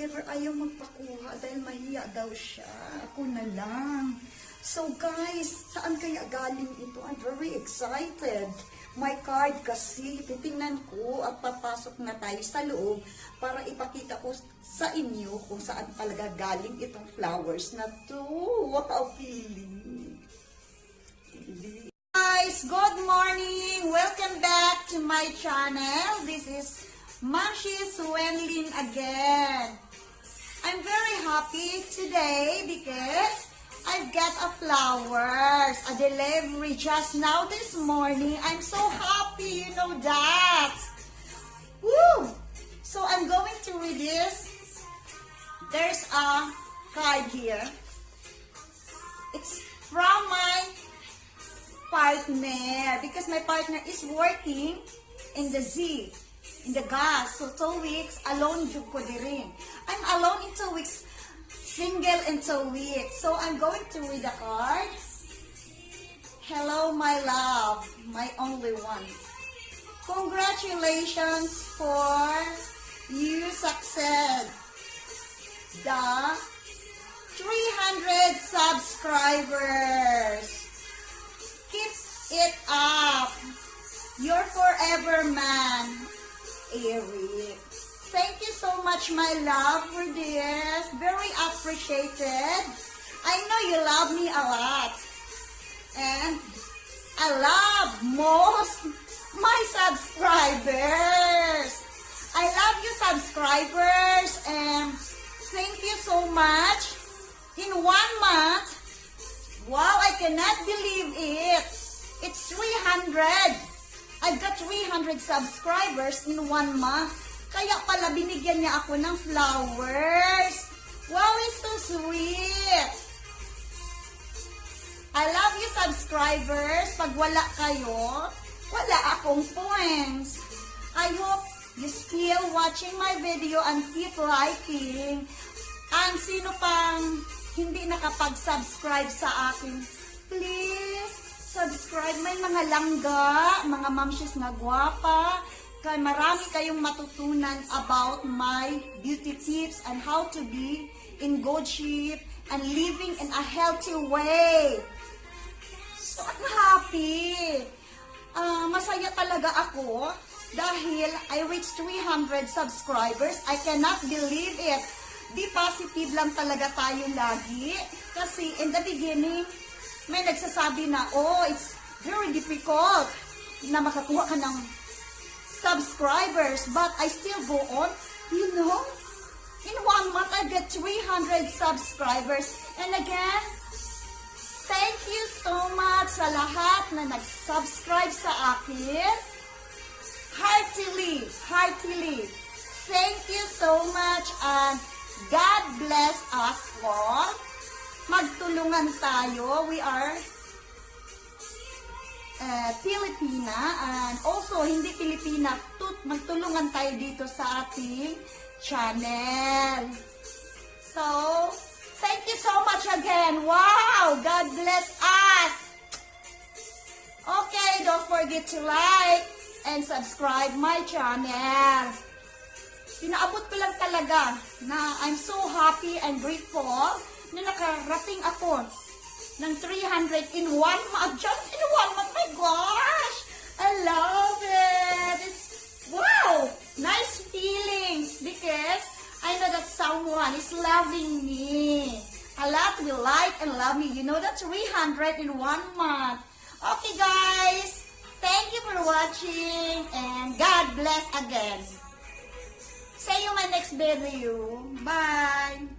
However, ayaw magpakuha dahil mahiya daw siya. Ako na lang. So guys, saan kaya galing ito? I'm very excited. My card kasi, titingnan ko at papasok na tayo sa loob para ipakita ko sa inyo kung saan talaga galing itong flowers na to. Wow, feeling. Guys, good morning! Welcome back to my channel. This is Mashis Wenlyn again. I'm very happy today because I've got a flowers, a delivery just now this morning. I'm so happy, you know that. Woo! So I'm going to read this. There's a card here. It's from my partner because my partner is working in the gas. So 2 weeks, alone jud ko diri. I'm alone in 2 weeks, single in 2 weeks. So I'm going to read the card. Hello, my love, my only one. Congratulations for you succeed the 300 subscribers. Keep it up. You're forever man, Eric. Thank you so much, my love, for this. Very appreciated. I know you love me a lot. And I love most my subscribers. I love you, subscribers. And thank you so much. In 1 month, wow, I cannot believe it. It's 300. I've got 300 subscribers in 1 month. Kaya pala binigyan niya ako ng flowers. Wow, it's so sweet. I love you, subscribers. Pag wala kayo, wala akong points. I hope you still watching my video and keep liking. And sino pang hindi nakapag-subscribe sa akin, please subscribe. May mga langga, mga mamshis na gwapa. Kaya marami kayong matutunan about my beauty tips and how to be in good shape and living in a healthy way. So, I'm happy. Masaya talaga ako dahil I reached 300 subscribers. I cannot believe it. Be positive lang talaga tayo lagi. Kasi in the beginning, may nagsasabi na, oh, it's very difficult na makakuha ka ng subscribers, but I still go on. You know, in 1 month I get 300 subscribers. And again, thank you so much sa lahat na nag-subscribe sa akin. Heartily, heartily, thank you so much, and God bless us all. Magtulungan tayo. We are Pilipina, and also hindi Pilipina, magtulungan tayo dito sa ating channel. So, thank you so much again. Wow! God bless us! Okay, don't forget to like and subscribe my channel. Pinaabot ko lang talaga na I'm so happy and grateful na nakarating ako ng 300 in 1 month. Just in 1 month, my gosh! I love it! It's, wow! Nice feelings because I know that someone is loving me. A lot will like and love me. You know, that's 300 in 1 month. Okay, guys. Thank you for watching and God bless again. See you in my next video. Bye!